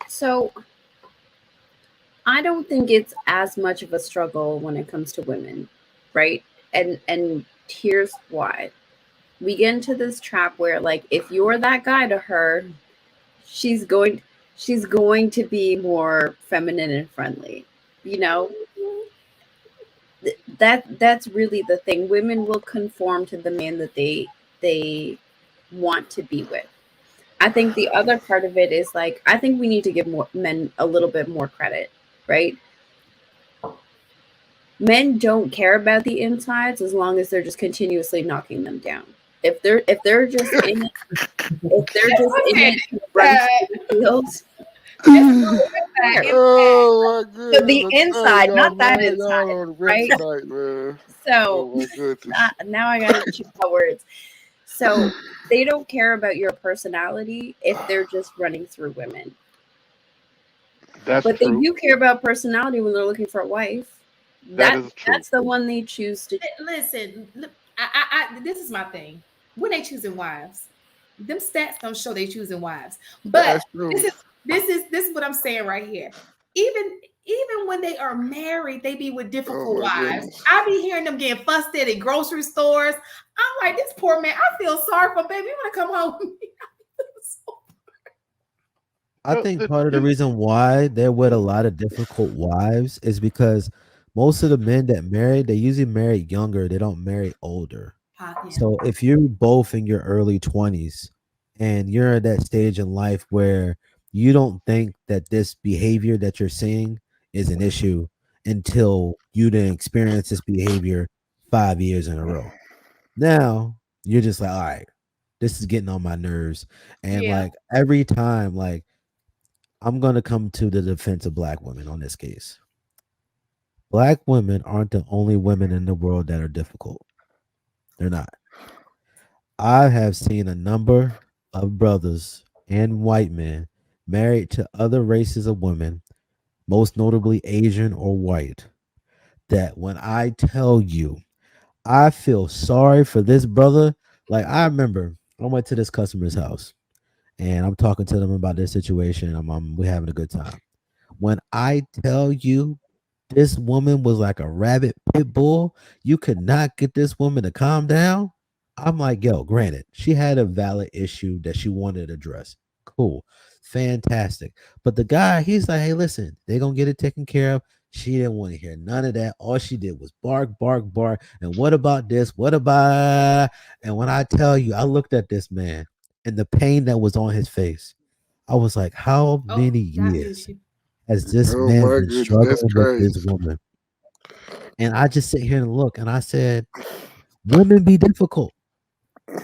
So I don't think it's as much of a struggle when it comes to women, right? And here's why. We get into this trap where like if you're that guy to her, she's going she's going to be more feminine and friendly. You know, that's really the thing. Women will conform to the man that they want to be with. I think the other part of it is like I think we need to give more men a little bit more credit, right? Men don't care about the insides as long as they're just continuously knocking them down. If they're just in it, if they're That's just what in I it to run said. through the fields, That's inside. Oh my so the goodness! I'm telling inside, y'all, not that man, y'all inside, on the rip right? tonight, man. So Oh my goodness. now I gotta choose my words. So they don't care about your personality if they're just running through women, That's but they true. do care about personality when they're looking for a wife. That That is true. that's the one they choose to. Listen, this is my thing. When they choosing wives, them stats don't show they choosing wives. But That's true. this is this is what I'm saying right here. Even even when they are married, they be with Oh difficult my wives. goodness. I be hearing them getting fussed at grocery stores. I'm like, this poor man. I feel sorry for him, baby. You want to come home with me? I think part of the reason why they're with a lot of difficult wives is because most of the men that marry, they usually marry younger. They don't marry older. So if you're both in your early 20s and you're at that stage in life where you don't think that this behavior that you're seeing is an issue until you didn't experience this behavior 5 years in a row. Now you're just like, all right, this is getting on my nerves. And Yeah. like every time, like I'm gonna come to the defense of black women on this case. Black women aren't the only women in the world that are difficult. They're not. I have seen a number of brothers and white men married to other races of women, most notably Asian or white, that when I tell you, I feel sorry for this brother. Like I remember I went to this customer's house and I'm talking to them about their situation. We're having a good time. When I tell you this woman was like a rabid pit bull, you could not get this woman to calm down. I'm like, yo, granted, she had a valid issue that she wanted to address. Cool. Fantastic. But the guy, he's like, hey, listen, they're going to get it taken care of. She didn't want to hear none of that. All she did was bark, bark, bark. And what about this? What about? And when I tell you, I looked at this man and the pain that was on his face, I was like, how Oh, many got me. years has this Oh man my been goodness. That's struggling with crazy. this woman? And I just sit here and look and I said, women be difficult,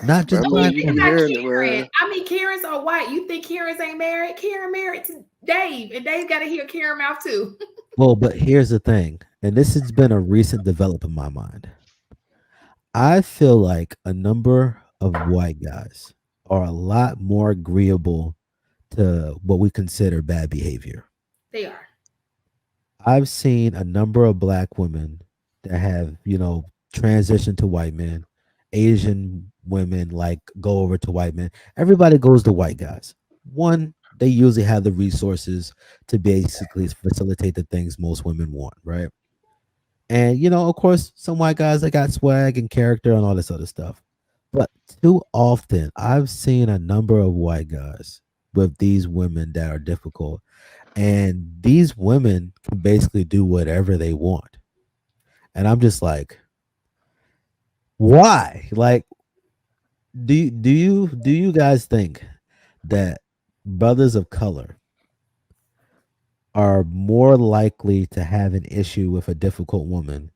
not I just mean, black you What be women. about hearing it, Karen? man. I mean, Karen's are white. You think Karen's ain't married? Karen married to Dave, and Dave got to hear Karen mouth too. Well, but here's the thing, and this has been a recent development in my mind. I feel like a number of white guys are a lot more agreeable to what we consider bad behavior. They are. I've seen a number of black women that have, transitioned to white men. Asian women like go over to white men. Everybody goes to white guys. One, they usually have the resources to basically facilitate the things most women want, right? And of course, some white guys that got swag and character and all this other stuff. But too often, I've seen a number of white guys with these women that are difficult, and these women can basically do whatever they want. And I'm just like, why? Like, do you guys think that brothers of color are more likely to have an issue with a difficult woman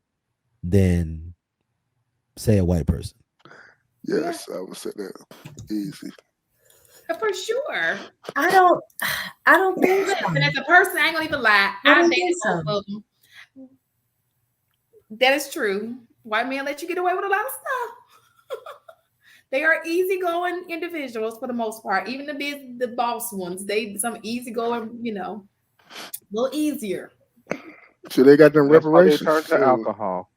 than say a white person? Yeah, Yes, I would say that. Easy. for sure. I don't. I don't think so. Listen, as a person, I ain't gonna even lie. I I don't dated think both so. of them. That is true. White men let you get away with a lot of stuff. They are easygoing individuals for the most part. Even the boss ones, they some easygoing, a little easier. So they got them That's why they reparations. turn to So alcohol.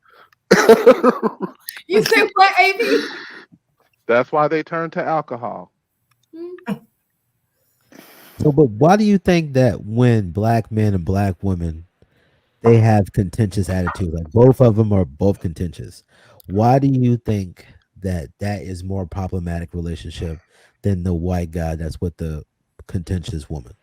You say what, AB? That's why they turn to alcohol. So, but why do you think that when black men and black women they have contentious attitudes, like both of them are both contentious? Why do you think that that is more problematic relationship than the white guy that's with the contentious woman?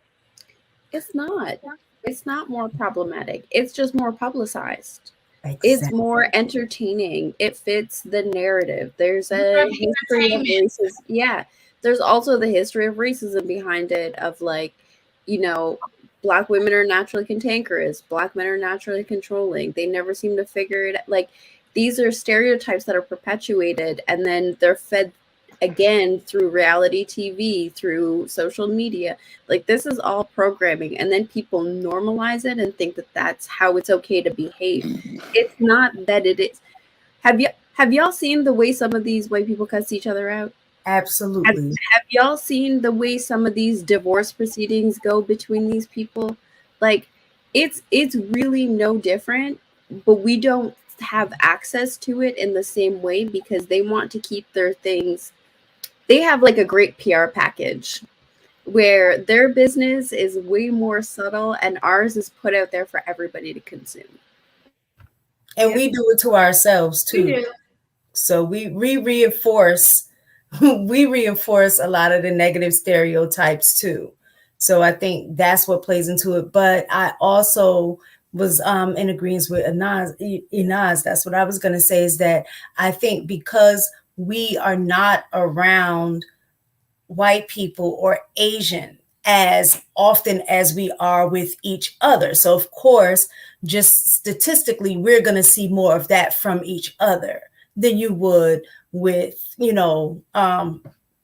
It's not. It's not more problematic. It's just more publicized. It's Exactly. more entertaining. It fits the narrative. There's More a of the history of entertainment. racism. Yeah. There's also the history of racism behind it, of like, you know, black women are naturally cantankerous, black men are naturally controlling. They never seem to figure it out. Like, these are stereotypes that are perpetuated and then they're fed again through reality TV, through social media. Like, this is all programming, and then people normalize it and think that that's how it's okay to behave. It's not that it is. Have y'all seen the way some of these white people cuss each other out? Have, Absolutely. have y'all seen the way some of these divorce proceedings go between these people? Like, it's really no different, but we don't have access to it in the same way because they want to keep their things. They have like a great PR package where their business is way more subtle and ours is put out there for everybody to consume. And Yeah. we do it to ourselves We too. do. So we reinforce we reinforce a lot of the negative stereotypes too. So I think that's what plays into it. But I also was in agreement with Inaz. That's what I was going to say, is that I think because we are not around white people or Asian as often as we are with each other. So, of course, just statistically, we're going to see more of that from each other than you would with,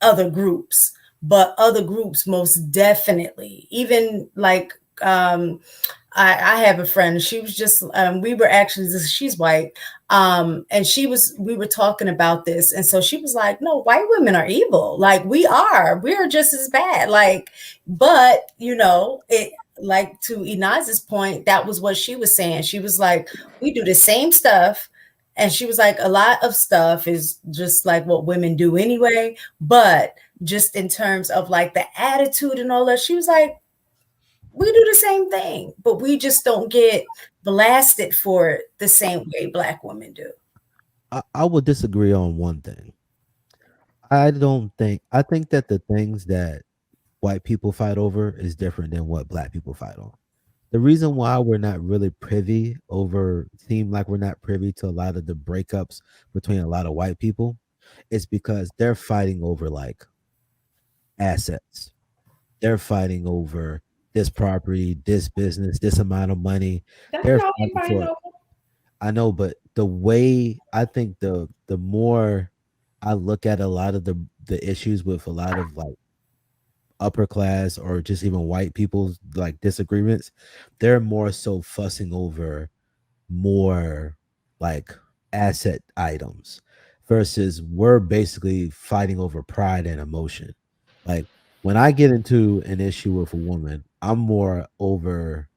other groups. But other groups, most definitely, even like, I have a friend. She was just, we were actually, she's white. And we were talking about this. And so she was like, no, white women are evil. Like we are just as bad. Like, but it, like to Inaz's point, that was what she was saying. She was like, we do the same stuff. And she was like, a lot of stuff is just like what women do anyway. But just in terms of like the attitude and all that, she was like, we do the same thing, but we just don't get blasted for it the same way black women do. I would disagree on one thing. I think that the things that white people fight over is different than what black people fight on. The reason why we're not really seem like we're not privy to a lot of the breakups between a lot of white people is because they're fighting over like assets. They're fighting over this property, this business, this amount of money. That's They're all fighting anybody for. know. I know, but the way I think the more I look at a lot of the issues with a lot of like upper class or just even white people's like disagreements, they're more so fussing over more like asset items versus we're basically fighting over pride and emotion. Like when I get into an issue with a woman, I'm more over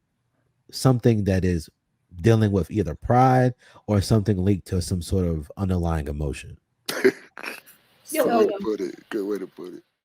something that is dealing with either pride or something linked to some sort of underlying emotion. Good way So to put it. Good way to put it.